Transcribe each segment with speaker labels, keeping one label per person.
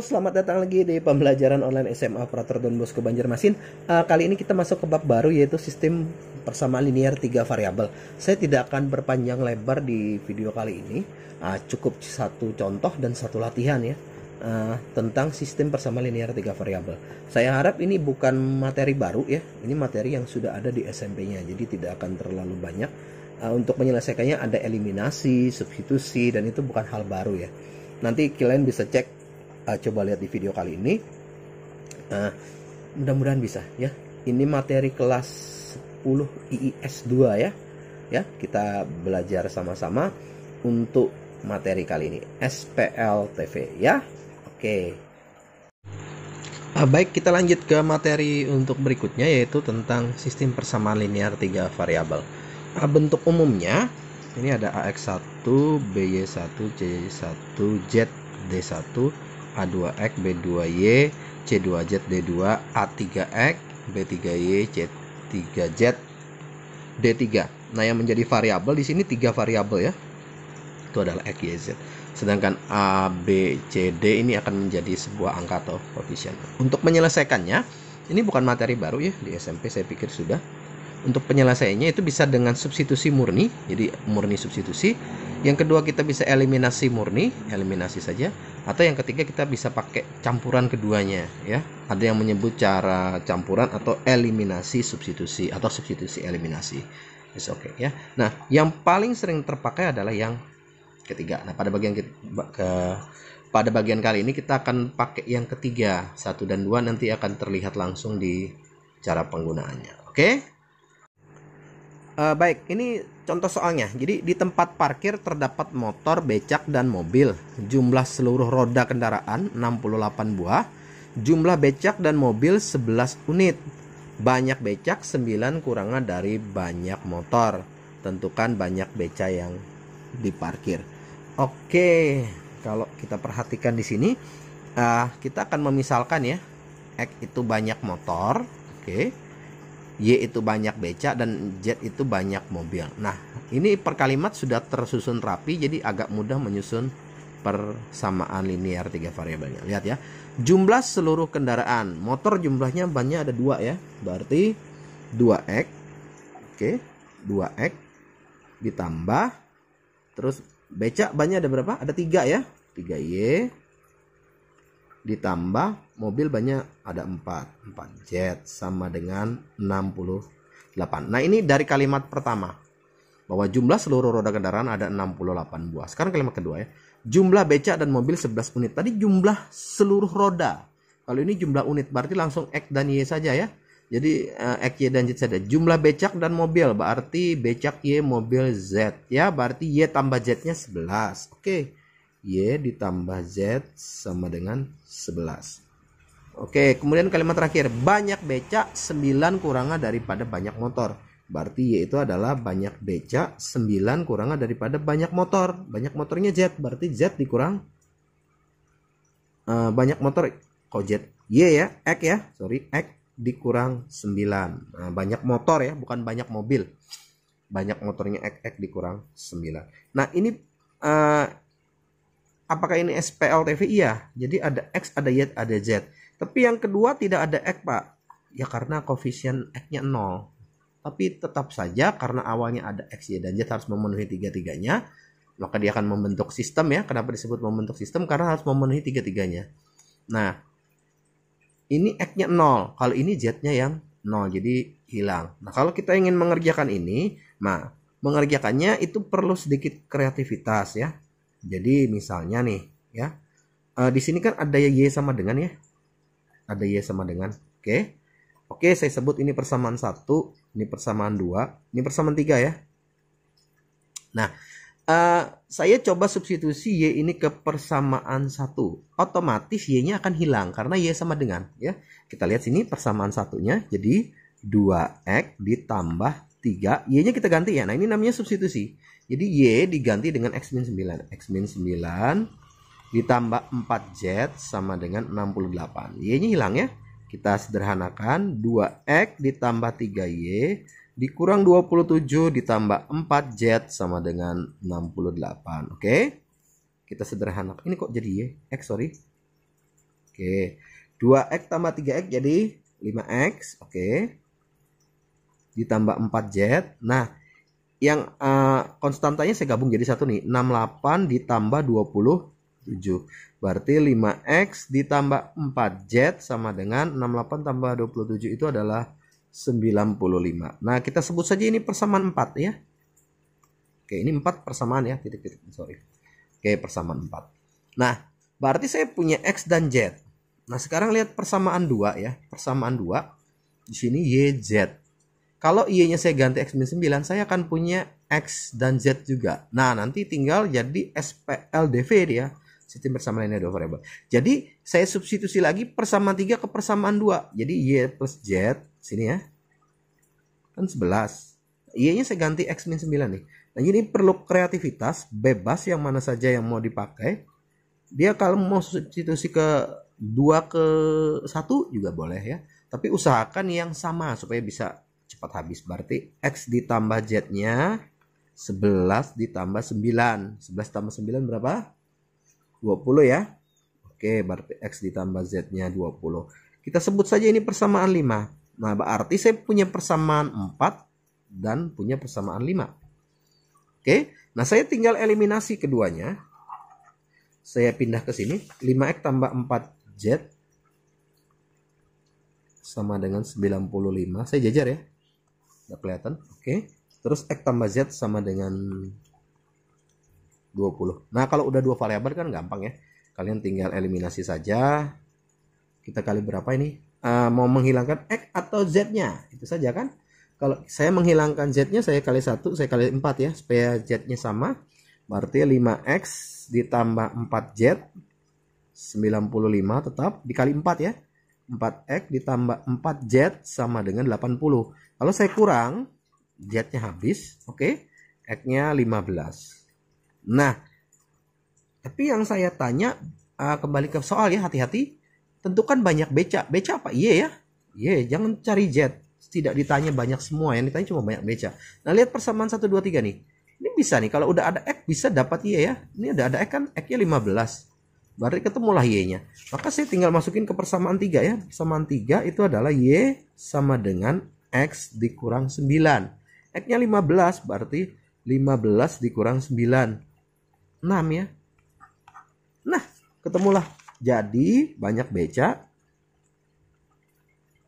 Speaker 1: Halo, selamat datang lagi di pembelajaran online SMA Operator Don Bosco Banjarmasin. Kali ini kita masuk ke bab baru, yaitu sistem persamaan linear 3 variabel. Saya tidak akan berpanjang lebar di video kali ini. Cukup satu contoh dan satu latihan ya, tentang sistem persamaan linear 3 variabel. Saya harap ini bukan materi baru ya, ini materi yang sudah ada di SMP-nya, jadi tidak akan terlalu banyak. Untuk menyelesaikannya ada eliminasi, substitusi, dan itu bukan hal baru ya. Nanti kalian bisa cek, coba lihat di video kali ini. Mudah-mudahan bisa ya. Ini materi kelas 10 IIS 2 ya. Ya, kita belajar sama-sama untuk materi kali ini SPLTV ya. Oke. Baik, kita lanjut ke materi untuk berikutnya, yaitu tentang sistem persamaan linear 3 variabel. Bentuk umumnya ini ada AX1, BY1, CY1, Z, D1, A2X, B2Y, C2Z, D2, A3X, B3Y, C3Z, D3. Nah, yang menjadi variabel di sini 3 variabel ya. Itu adalah X, Y, Z. Sedangkan A, B, C, D ini akan menjadi sebuah angka atau koefisien. Untuk menyelesaikannya, ini bukan materi baru ya, di SMP saya pikir sudah. Untuk penyelesaiannya itu bisa dengan substitusi murni, jadi murni substitusi. Yang kedua, kita bisa eliminasi murni, eliminasi saja. Atau yang ketiga, kita bisa pakai campuran keduanya ya. Ada yang menyebut cara campuran atau eliminasi substitusi atau substitusi eliminasi. Oke ya. Nah, yang paling sering terpakai adalah yang ketiga. Nah, pada bagian kali ini kita akan pakai yang ketiga. 1 dan 2 nanti akan terlihat langsung di cara penggunaannya. Oke? Baik, ini contoh soalnya. Jadi di tempat parkir terdapat motor, becak, dan mobil. Jumlah seluruh roda kendaraan 68 buah. Jumlah becak dan mobil 11 unit. Banyak becak 9 kurangnya dari banyak motor. Tentukan banyak becak yang diparkir. Oke, kalau kita perhatikan di sini, kita akan memisalkan ya. X itu banyak motor, oke. Y itu banyak becak dan Z itu banyak mobil. Nah, ini per kalimat sudah tersusun rapi, jadi agak mudah menyusun persamaan linear 3 variabelnya. Lihat ya, jumlah seluruh kendaraan. Motor jumlahnya banyak, ada 2 ya, berarti 2X. Oke, 2X ditambah, terus becak banyak ada berapa? Ada 3 ya, 3Y ditambah mobil banyak ada 4Z sama dengan 68. Nah, ini dari kalimat pertama bahwa jumlah seluruh roda kendaraan ada 68 buah. Sekarang kalimat kedua ya, jumlah becak dan mobil 11 unit. Tadi jumlah seluruh roda, kalau ini jumlah unit berarti langsung X dan Y saja ya. Jadi X, Y, dan Z saja. Jumlah becak dan mobil berarti becak Y, mobil Z ya, berarti Y tambah Z nya 11. Oke, Y ditambah Z sama dengan 11. Oke, kemudian kalimat terakhir, banyak becak 9 kurangnya daripada banyak motor. Berarti Y itu adalah banyak becak 9 kurangnya daripada banyak motor. Banyak motornya Z, berarti Z dikurang banyak motor. Kok Z? Y ya, X ya, sorry, X dikurang 9. Nah, banyak motor ya, bukan banyak mobil. Banyak motornya X dikurang 9. Nah, ini apakah ini SPLTV? Iya. Jadi ada X, ada Y, ada Z. Tapi yang kedua tidak ada X, Pak. Ya karena koefisien X-nya 0. Tapi tetap saja karena awalnya ada X, Y, dan Z harus memenuhi tiga-tiganya, maka dia akan membentuk sistem ya. Kenapa disebut membentuk sistem? Karena harus memenuhi tiga-tiganya. Nah, ini X-nya 0. Kalau ini Z-nya yang 0, jadi hilang. Nah, kalau kita ingin mengerjakan ini, nah, mengerjakannya itu perlu sedikit kreativitas ya. Jadi misalnya nih ya, di sini kan ada Y sama dengan ya, ada Y sama dengan. Oke, saya sebut ini persamaan 1, ini persamaan 2, ini persamaan 3 ya. Nah, saya coba substitusi Y ini ke persamaan 1, otomatis Y nya akan hilang karena Y sama dengan ya. Kita lihat sini persamaan satunya, jadi 2X ditambah 3, Y nya kita ganti ya. Nah, ini namanya substitusi. Jadi Y diganti dengan X min 9. X min 9 ditambah 4Z sama dengan 68. Y nya hilang ya. Kita sederhanakan, 2X ditambah 3Y dikurang 27 ditambah 4Z sama dengan 68. Oke. Kita sederhanakan. Ini kok jadi Y? X, sorry. Oke. 2x tambah 3x jadi 5x. Oke. Ditambah 4z. Nah, yang konstantanya saya gabung jadi satu nih. 68 ditambah 27. Berarti 5x ditambah 4z sama dengan 68 tambah 27 itu adalah 95. Nah, kita sebut saja ini persamaan 4 ya. Oke, ini 4 persamaan ya. Titik-titik, sorry. Oke, persamaan 4. Nah, berarti saya punya x dan z. Nah, sekarang lihat persamaan 2 ya. Persamaan 2. Di sini y, z. Kalau y-nya saya ganti x min 9, saya akan punya x dan z juga. Nah, nanti tinggal jadi SPLDV dia. Sistem persamaan linear dua variabel. Jadi, saya substitusi lagi persamaan 3 ke persamaan 2. Jadi, y plus z. Sini ya. Kan 11. Y-nya saya ganti x min 9 nih. Nah, ini perlu kreativitas. Bebas yang mana saja yang mau dipakai. Dia kalau mau substitusi ke 2 ke 1 juga boleh ya. Tapi usahakan yang sama supaya bisa cepat habis. Berarti x ditambah z-nya 11 ditambah 9. 11 tambah 9 berapa? 20 ya. Oke, berarti x ditambah z-nya 20. Kita sebut saja ini persamaan 5. Nah, berarti saya punya persamaan 4 dan punya persamaan 5. Oke, nah saya tinggal eliminasi keduanya. Saya pindah ke sini. 5x tambah 4z sama dengan 95. Saya jajar ya. Nggak kelihatan. Oke. Terus x tambah z sama dengan 20. Nah, kalau udah dua variabel kan gampang ya. Kalian tinggal eliminasi saja. Kita kali berapa ini? Mau menghilangkan x atau z-nya. Itu saja kan. Kalau saya menghilangkan z-nya, saya kali 1, saya kali 4 ya. Supaya z-nya sama. Berarti 5x ditambah 4z. 95 tetap. Dikali 4 ya. 4x ditambah 4z sama dengan 80. Kalau saya kurang, z-nya habis. Oke. X-nya 15. Nah, tapi yang saya tanya, kembali ke soal ya, hati-hati. Tentukan banyak beca. Beca apa? Y ya. Y, jangan cari z. Tidak ditanya banyak semua, yang ditanya cuma banyak beca. Nah, lihat persamaan 1, 2, 3 nih. Ini bisa nih, kalau udah ada x bisa dapat y ya. Ini udah ada x kan, x-nya 15. Berarti ketemulah y-nya. Maka saya tinggal masukin ke persamaan 3 ya. Persamaan 3 itu adalah y sama dengan x dikurang 9. X-nya 15, berarti 15 dikurang 9. 6 ya. Nah, ketemulah. Jadi, banyak beca.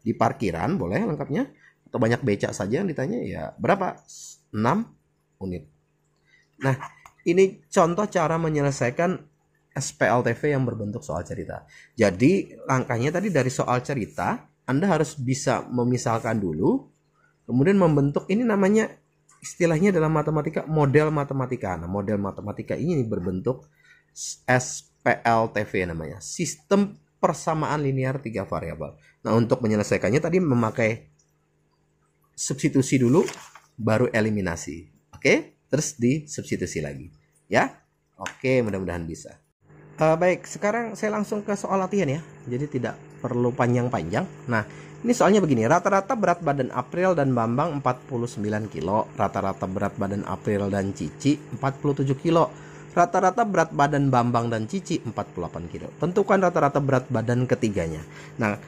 Speaker 1: Di parkiran boleh lengkapnya. Atau banyak beca saja yang ditanya ya berapa? 6 unit. Nah, ini contoh cara menyelesaikan SPLTV yang berbentuk soal cerita. Jadi, langkahnya tadi dari soal cerita, Anda harus bisa memisalkan dulu. Kemudian membentuk, ini namanya istilahnya dalam matematika model matematika. Nah, model matematika ini berbentuk SPLTV namanya. Sistem persamaan linear 3 variabel. Nah, untuk menyelesaikannya tadi memakai substitusi dulu, baru eliminasi. Oke, terus disubstitusi lagi. Ya, oke, mudah-mudahan bisa. Baik, sekarang saya langsung ke soal latihan ya. Jadi tidak perlu panjang-panjang. Nah, ini soalnya begini. Rata-rata berat badan April dan Bambang 49 kilo. Rata-rata berat badan April dan Cici 47 kilo. Rata-rata berat badan Bambang dan Cici 48 kilo. Tentukan rata-rata berat badan ketiganya. Nah,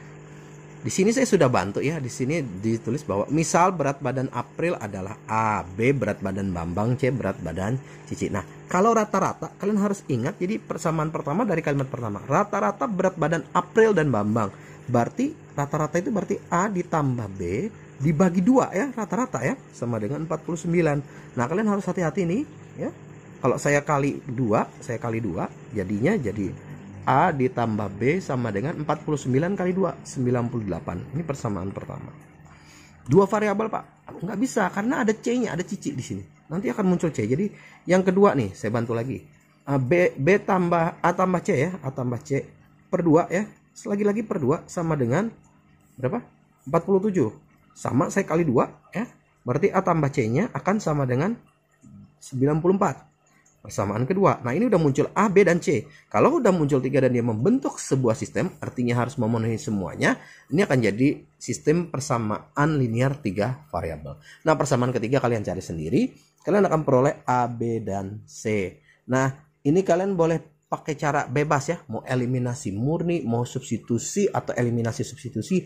Speaker 1: di sini saya sudah bantu ya. Di sini ditulis bahwa misal berat badan April adalah A, B berat badan Bambang, C berat badan Cici. Nah, kalau rata-rata kalian harus ingat, jadi persamaan pertama dari kalimat pertama. Rata-rata berat badan April dan Bambang. Berarti rata-rata itu berarti A ditambah B dibagi 2 ya, rata-rata ya, sama dengan 49. Nah, kalian harus hati-hati nih ya. Kalau saya kali 2, jadinya jadi A ditambah B sama dengan 49 kali 2, 98. Ini persamaan pertama. Dua variabel, Pak. Nggak bisa, karena ada C-nya, ada Cici di sini. Nanti akan muncul C. Jadi yang kedua nih, saya bantu lagi. B tambah A tambah C ya. A tambah C per 2 ya. Lagi-lagi per 2 sama dengan berapa? 47. Sama, saya kali 2 ya. Berarti A tambah C-nya akan sama dengan 94. Persamaan kedua. Nah, ini udah muncul A, B, dan C. Kalau udah muncul 3 dan dia membentuk sebuah sistem, artinya harus memenuhi semuanya. Ini akan jadi sistem persamaan linear 3 variabel. Nah, persamaan ketiga kalian cari sendiri. Kalian akan peroleh A, B, dan C. Nah, ini kalian boleh pakai cara bebas ya, mau eliminasi murni, mau substitusi atau eliminasi substitusi,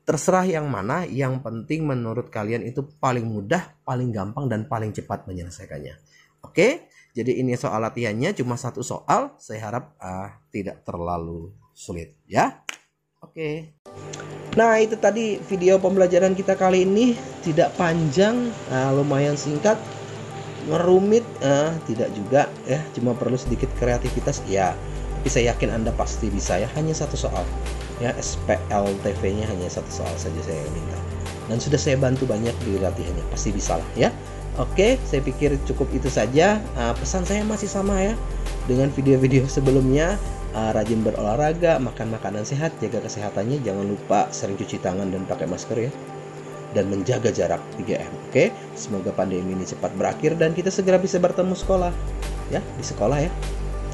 Speaker 1: terserah yang mana. Yang penting menurut kalian itu paling mudah, paling gampang, dan paling cepat menyelesaikannya. Oke, jadi ini soal latihannya cuma satu soal. Saya harap tidak terlalu sulit ya. Oke. Nah, itu tadi video pembelajaran kita kali ini. Tidak panjang, lumayan singkat. Ngerumit tidak juga ya, cuma perlu sedikit kreativitas ya. Tapi saya yakin Anda pasti bisa ya, hanya satu soal ya. SPLTV nya hanya satu soal saja saya minta, dan sudah saya bantu banyak di latihannya, pasti bisa lah ya. Oke, saya pikir cukup itu saja. Pesan saya masih sama ya dengan video-video sebelumnya. Rajin berolahraga, makan makanan sehat, jaga kesehatannya, jangan lupa sering cuci tangan dan pakai masker ya, dan menjaga jarak 3M. Oke, semoga pandemi ini cepat berakhir dan kita segera bisa bertemu sekolah ya, di sekolah ya.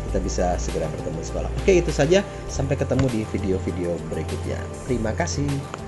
Speaker 1: Kita bisa segera bertemu di sekolah. Oke, itu saja. Sampai ketemu di video-video berikutnya. Terima kasih.